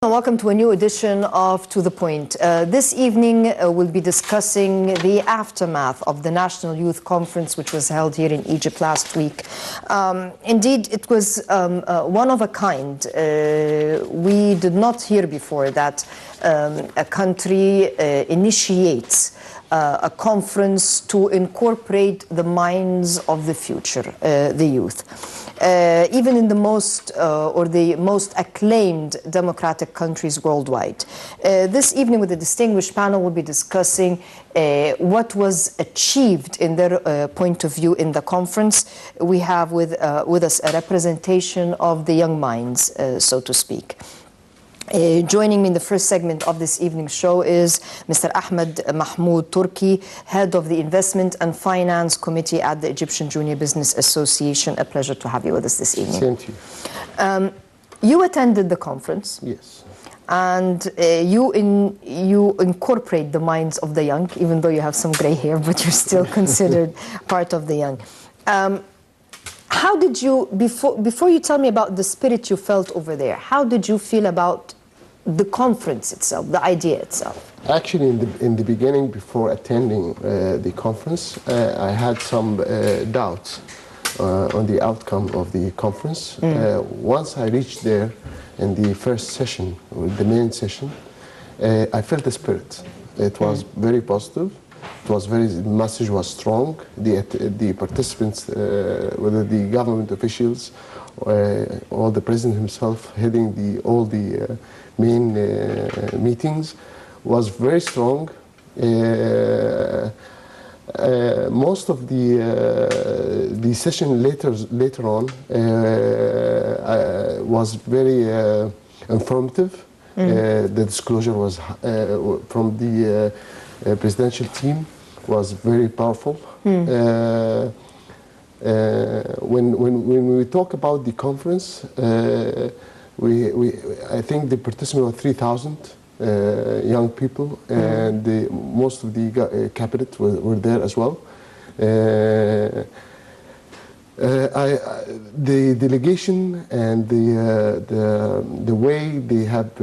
Welcome to a new edition of To The Point. This evening we'll be discussing the aftermath of the National Youth Conference, which was held here in Egypt last week. Indeed, it was one of a kind. We did not hear before that a country initiates a conference to incorporate the minds of the future, the youth. Even in the most acclaimed democratic countries worldwide. This evening with a distinguished panel we'll be discussing what was achieved in their point of view in the conference. We have with us a representation of the young minds, so to speak. Joining me in the first segment of this evening's show is Mr. Ahmad Tourky, Head of the Investment and Finance Committee at the Egyptian Junior Business Association. A pleasure to have you with us this evening. Same to you. You attended the conference. Yes. And you incorporate the minds of the young, even though you have some gray hair, but you're still considered part of the young. How did you, before you tell me about the spirit you felt over there, how did you feel about the conference itself, the idea itself? Actually, in the beginning, before attending the conference, I had some doubts on the outcome of the conference. Once I reached there in the first session, or the main session, I felt the spirit. It was very positive. It was the message was strong. The participants, whether the government officials or the president himself heading all the main meetings, was very strong. Most of the session later on was very informative. The disclosure was from the presidential team was very powerful. When we talk about the conference, I think the participants were 3,000 young people, and most of the cabinet were there as well. The delegation and the way they have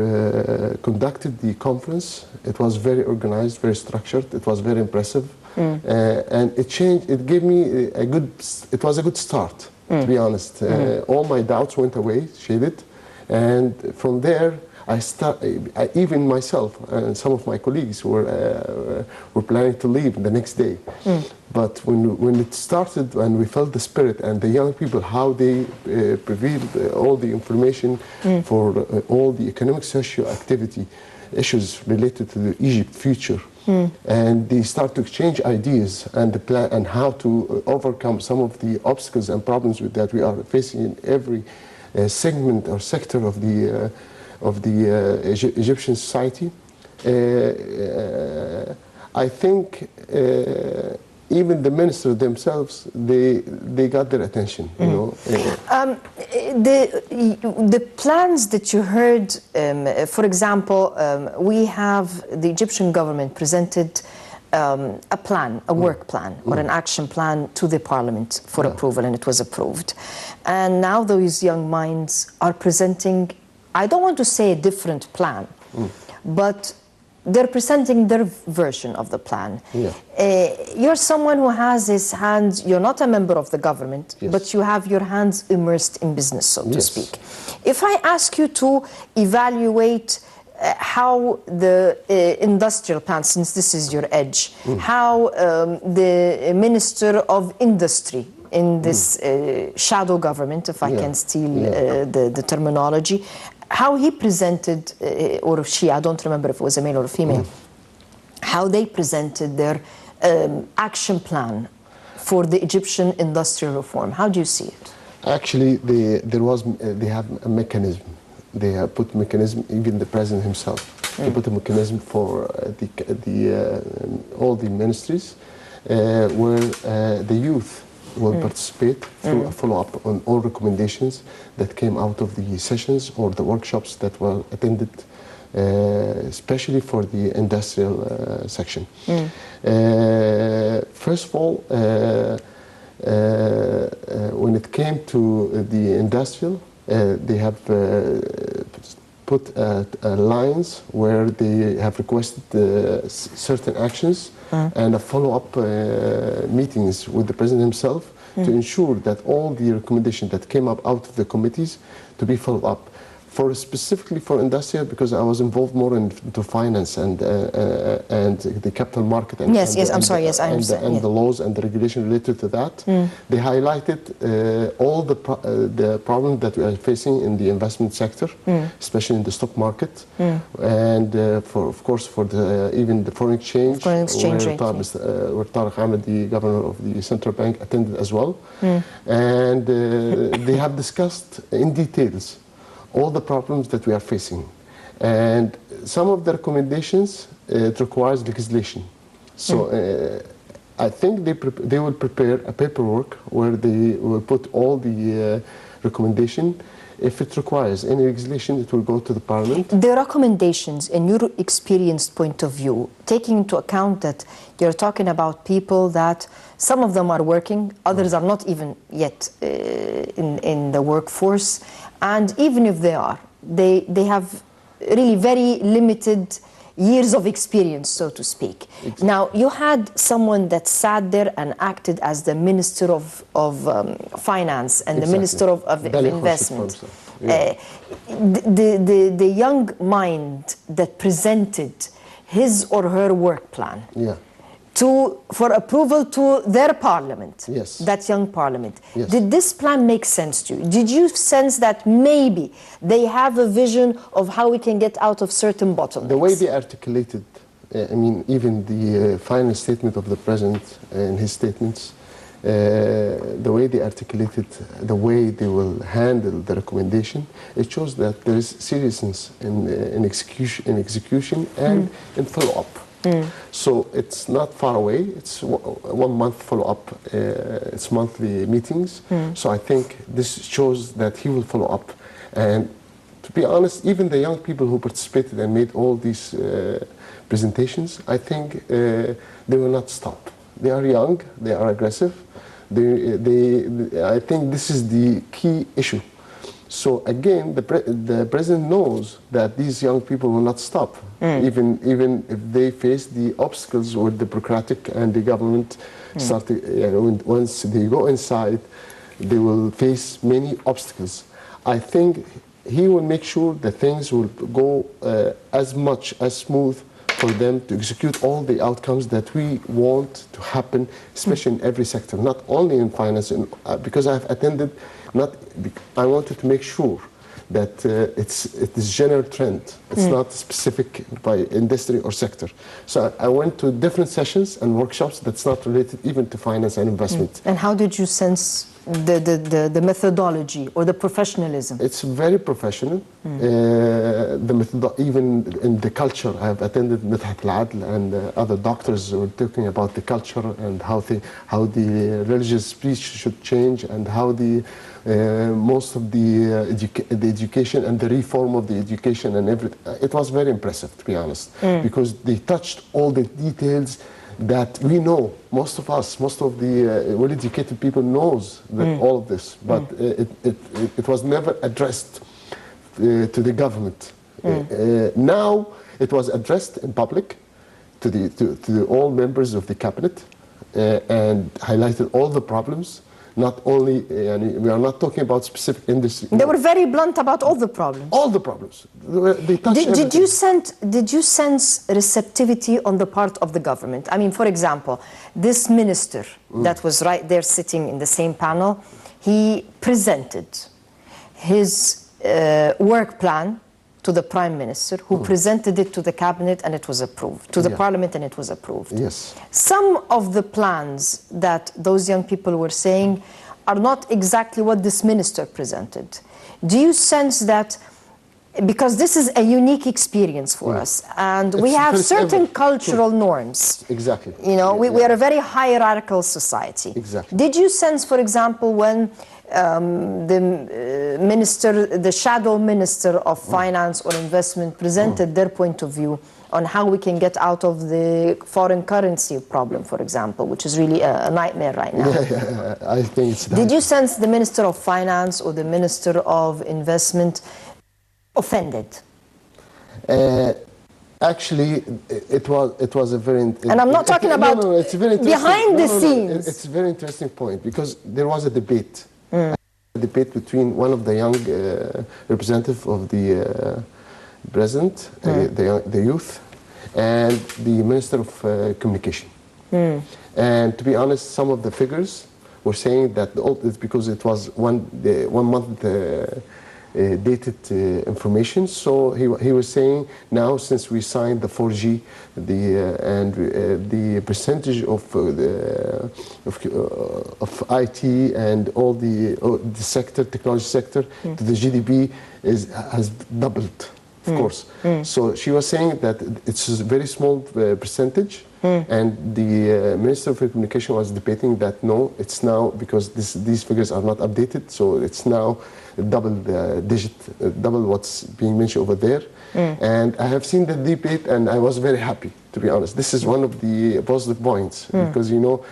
conducted the conference, it was very organized, very structured. It was very impressive, and it gave me it was a good start, to be honest. All my doubts went away, shaded, and from there even myself and some of my colleagues were planning to leave the next day. But when it started and we felt the spirit and the young people, how they prevailed all the information for all the economic social activity issues related to the Egypt future, and they start to exchange ideas and the plan and how to overcome some of the obstacles and problems that we are facing in every segment or sector of the Egyptian society. I think even the ministers themselves, they got their attention. You know. The plans that you heard, for example, we have the Egyptian government presented a plan, a work plan or an action plan to the parliament for approval, and it was approved. And now those young minds are presenting, I don't want to say a different plan, but they're presenting their version of the plan. You're someone who has his hands, you're not a member of the government, but you have your hands immersed in business, so to speak. If I ask you to evaluate how the industrial plan, since this is your edge, how the Minister of Industry in this shadow government, if I can steal the terminology, how he presented, or she, I don't remember if it was a male or a female, how they presented their action plan for the Egyptian industrial reform. How do you see it? Actually, they have a mechanism. They have put mechanism, even the president himself, they put a mechanism for all the ministries where the youth will participate through a follow-up on all recommendations that came out of the sessions or the workshops that were attended, especially for the industrial section. First of all, when it came to the industrial, they have put lines where they have requested certain actions and a follow-up meetings with the president himself to ensure that all the recommendations that came up out of the committees to be followed up. Specifically for industrial, because I was involved more into finance and the capital market and yes, I'm sorry, yes, I understand. And the laws and the regulation related to that. They highlighted all the problems that we are facing in the investment sector, especially in the stock market, and of course for even the foreign exchange. Foreign exchange rate. Where Tariq Ahmed, the governor of the central bank, attended as well, and they have discussed in details all the problems that we are facing. And some of the recommendations, it requires legislation. So I think they will prepare a paperwork where they will put all the recommendation. If it requires any legislation, it will go to the parliament. The recommendations, in your experienced point of view, taking into account that you're talking about people that some of them are working, others are not even yet in the workforce, and even if they are, they have really very limited years of experience, so to speak. Exactly. Now, you had someone that sat there and acted as the Minister of Finance and the Minister of Investment. Yeah. The young mind that presented his or her work plan for approval to their parliament, that young parliament. Did this plan make sense to you? Did you sense that maybe they have a vision of how we can get out of certain bottlenecks? The way they articulated, I mean, even the final statement of the president in his statements, the way they articulated, the way they will handle the recommendation, it shows that there is seriousness in execution and in follow-up. So it's not far away. It's 1 month follow-up. It's monthly meetings. So I think this shows that he will follow up. And to be honest, even the young people who participated and made all these presentations, I think they will not stop. They are young. They are aggressive. I think this is the key issue. So again, the president knows that these young people will not stop, even if they face the obstacles with the bureaucratic and the government. Once they go inside, they will face many obstacles. I think he will make sure that things will go as smooth for them to execute all the outcomes that we want to happen, especially in every sector, not only in finance. Because I've attended, I wanted to make sure that it is general trend. It's not specific by industry or sector. So I went to different sessions and workshops that's not related even to finance and investment. And how did you sense the methodology or the professionalism? It's very professional. Even in the culture, I have attended Midhat Al-Adl and other doctors were talking about the culture and how the religious speech should change and how most of the education and the reform of the education and everything. It was very impressive, to be honest, because they touched all the details that we know. Most of the well-educated people knows that all of this, but it was never addressed to the government. Now it was addressed in public to all members of the cabinet and highlighted all the problems. Not only, we are not talking about specific industry. They were very blunt about all the problems. All the problems. They touched everything. Did you sense receptivity on the part of the government? I mean, for example, this minister that was right there sitting in the same panel, he presented his work plan to the Prime Minister, who presented it to the cabinet and it was approved, to the parliament and it was approved. Yes. Some of the plans that those young people were saying are not exactly what this minister presented. Do you sense that, because this is a unique experience for us, and we have certain cultural norms. Exactly. You know, we are a very hierarchical society. Exactly. Did you sense, for example, when the shadow minister of finance or investment presented their point of view on how we can get out of the foreign currency problem, for example, which is really a nightmare right now? I think it's that. Did you sense the minister of finance or the minister of investment offended Actually, it was a very... And I'm not talking about it's very behind the scenes. It's a very interesting point, because there was a debate. A debate between one of the young representative of the president, the youth, and the Minister of Communication. And to be honest, some of the figures were saying that it's because it was one month dated information. So he was saying, now since we signed the 4G, the percentage of IT and all the sector, technology sector, to the GDP has doubled. Of course. So she was saying that it's a very small percentage, and the Minister of Communication was debating that no, it's now, because these figures are not updated, so it's now double what's being mentioned over there. And I have seen the debate, and I was very happy, to be honest. This is one of the positive points, because, you know,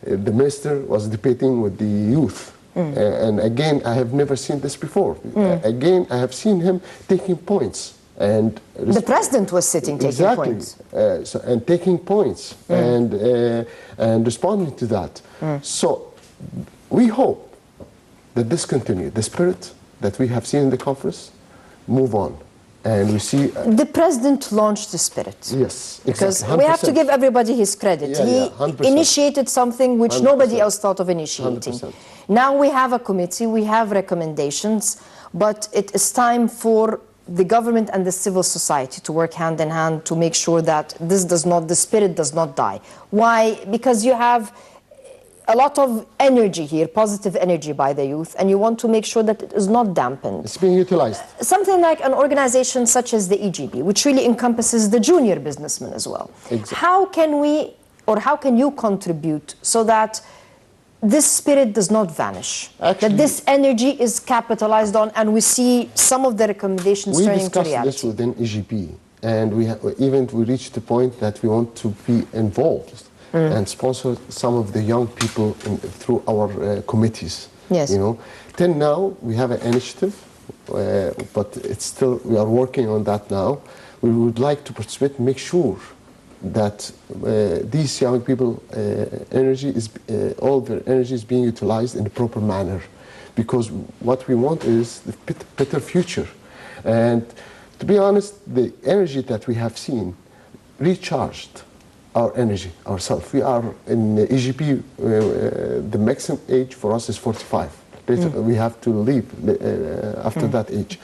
the minister was debating with the youth. And again, I have never seen this before. Again, I have seen him taking points. And the president was sitting taking points. And taking points and responding to that. So we hope that this continues. The spirit that we have seen in the conference move on. And we see... the president launched the spirit. Yes, because exactly, we have to give everybody his credit. He initiated something which 100%. Nobody else thought of initiating. 100%. Now we have a committee, we have recommendations, but it is time for the government and the civil society to work hand in hand to make sure that the spirit does not die. Why? Because you have a lot of energy here, positive energy by the youth, and you want to make sure that it is not dampened. It's being utilized. Something like an organization such as the EGB, which really encompasses the junior businessmen as well. Exactly. How can we, or how can you contribute so that this spirit does not vanish, that this energy is capitalized on, and we see some of the recommendations turning to reality? We discussed this within EGP, and we reached the point that we want to be involved and sponsor some of the young people through our committees. Yes. You know, till now we have an initiative, but it's still, we are working on that now. We would like to participate, make sure that these young people all their energy is being utilized in a proper manner, because what we want is the better future. And to be honest, the energy that we have seen recharged our energy ourselves. We are in EGP, the maximum age for us is 45. Later we have to leave after that age.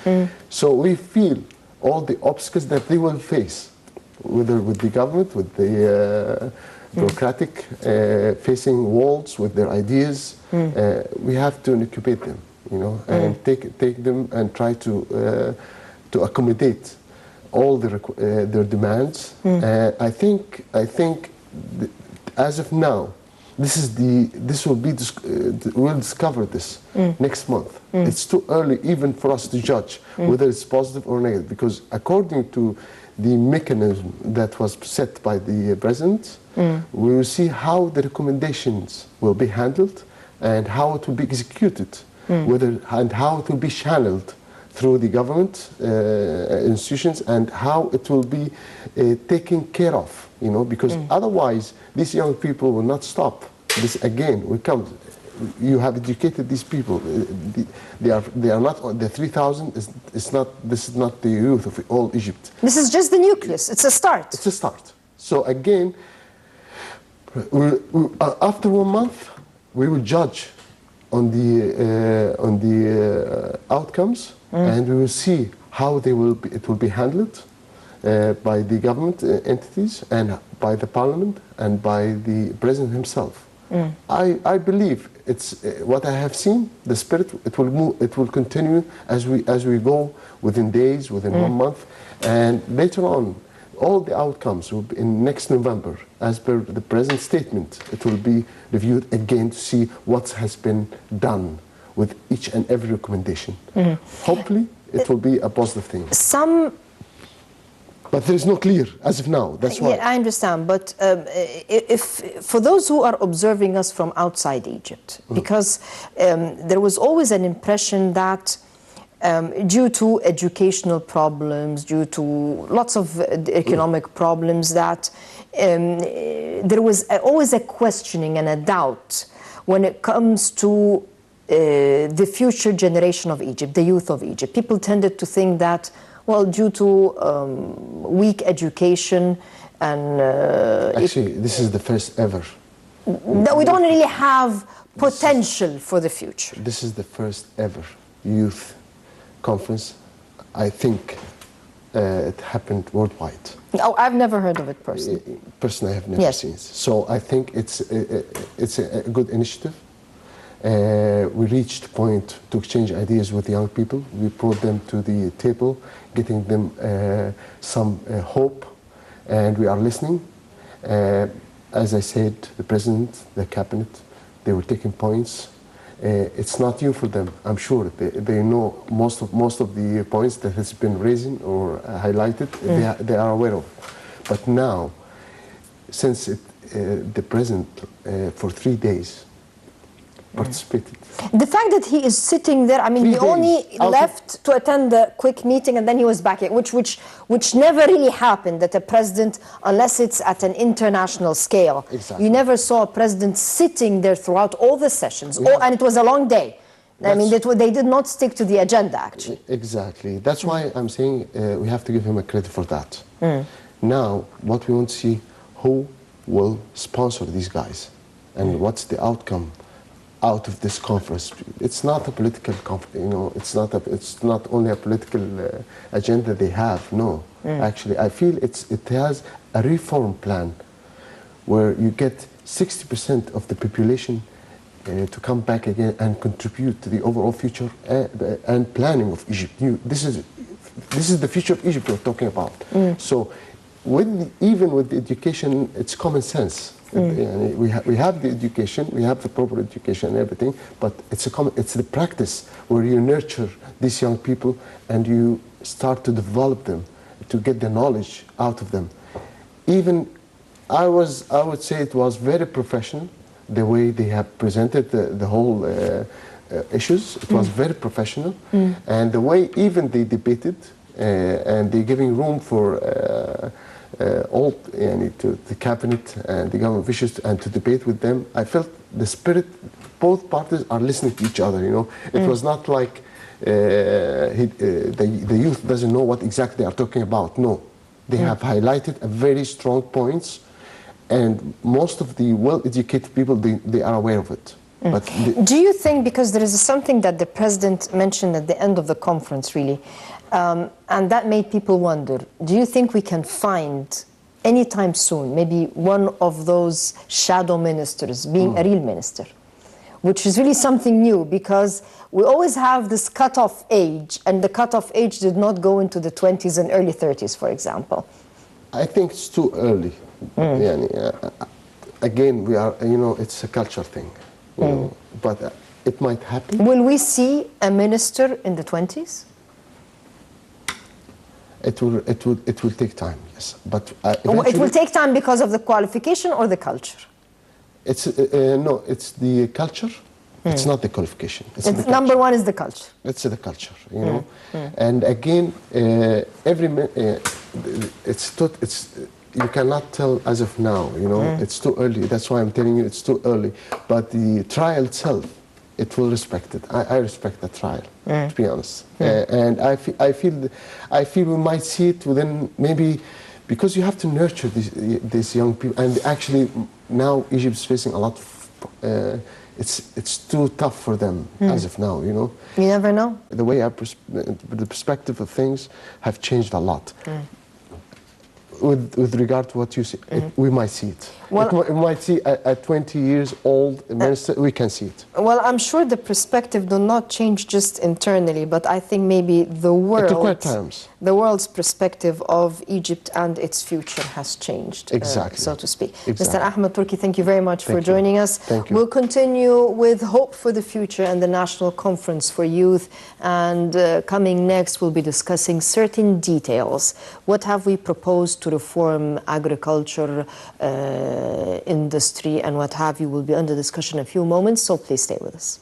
So we feel all the obstacles that they will face, whether with the government, with the bureaucratic facing walls with their ideas. We have to incubate them, you know, and take them and try to accommodate all their demands. I think as of now, we'll discover this next month. It's too early even for us to judge whether it's positive or negative, because according to the mechanism that was set by the president, we will see how the recommendations will be handled and how it will be executed, and how it will be channeled through the government institutions, and how it will be taken care of, you know, because otherwise these young people will not stop. This again will come. You have educated these people. They are not the 3,000. Is not. This is not the youth of all Egypt. This is just the nucleus. It's a start. It's a start. So again, after 1 month, we will judge on the outcomes, and we will see how it will be handled by the government entities and by the parliament and by the president himself. I believe it's what I have seen. The spirit, it will move. It will continue as we go within days, within 1 month, and later on, all the outcomes will be in next November, as per the president's statement. It will be reviewed again to see what has been done with each and every recommendation. Hopefully, it will be a positive thing. But there is no clear as of now. That's why. Yeah, I understand. But for those who are observing us from outside Egypt, because there was always an impression that due to educational problems, due to lots of economic problems, that there was always a questioning and a doubt when it comes to the future generation of Egypt, the youth of Egypt. People tended to think that, well, due to weak education and... Actually, this is the first ever. That we don't really have potential for the future. This is the first ever youth conference. I think it happened worldwide. Oh, I've never heard of it personally. Personally, I have never seen it. So I think it's a good initiative. We reached the point to exchange ideas with young people. We brought them to the table, getting them some hope, and we are listening. As I said, the president, the cabinet, they were taking points. It's not new for them, I'm sure. They know most of the points that has been raised or highlighted. They are aware of. But now, since the president for 3 days participated. The fact that he is sitting there, I mean, he only left to attend the quick meeting and then he was back, which never really happened, that a president, unless it's at an international scale, you never saw a president sitting there throughout all the sessions, and it was a long day. I mean, they did not stick to the agenda, actually. Exactly. That's why I'm saying we have to give him a credit for that. Now, what we want to see, who will sponsor these guys, and what's the outcome out of this conference. It's not a political conference, you know. It's not only a political agenda they have. No, actually, I feel it has a reform plan where you get 60% of the population to come back again and contribute to the overall future and planning of Egypt. This is the future of Egypt we're talking about. So, even with the education, it's common sense. We have the education, we have the proper education and everything, but it's the practice where you nurture these young people and you start to develop them, to get the knowledge out of them. Even I would say it was very professional, the way they have presented the whole issues. It was very professional, and the way even they debated, and they're giving room for all to the cabinet and the government officials and to debate with them. I felt the spirit, both parties are listening to each other, you know. It was not like the youth doesn't know what exactly they are talking about. No, they have highlighted a very strong points, and most of the well-educated people, they are aware of it. But do you think, because there is something that the president mentioned at the end of the conference, really, and that made people wonder, do you think we can find anytime soon maybe one of those shadow ministers being a real minister, which is really something new, because we always have this cutoff age, and the cutoff age did not go into the 20s and early 30s, for example? I think it's too early. Again, we are, you know, it's a culture thing, you know, but it might happen. Will we see a minister in the 20s? It will take time, yes. But it will take time because of the qualification or the culture? It's no, it's the culture. It's not the qualification. It's number one is the culture. It's the culture, you know. And again, you cannot tell as of now, you know. It's too early. That's why I'm telling you it's too early. But the trial itself, it will respect it. I respect the trial, to be honest. And I feel we might see it within maybe, because you have to nurture these young people. And actually, now Egypt's facing a lot of, it's too tough for them as of now, you know. You never know. The way the perspective of things have changed a lot. With regard to what you see, we might see it. Well, we might see a 20 years old minister, we can see it. Well, I'm sure the perspective do not change just internally, but I think maybe the world's perspective of Egypt and its future has changed, so to speak. Mr. Ahmad Tourky, thank you very much for joining us. Thank you. We'll continue with Hope for the Future and the National Conference for Youth, and coming next we'll be discussing certain details. What have we proposed to reform agriculture, industry, and what have you will be under discussion in a few moments, so please stay with us.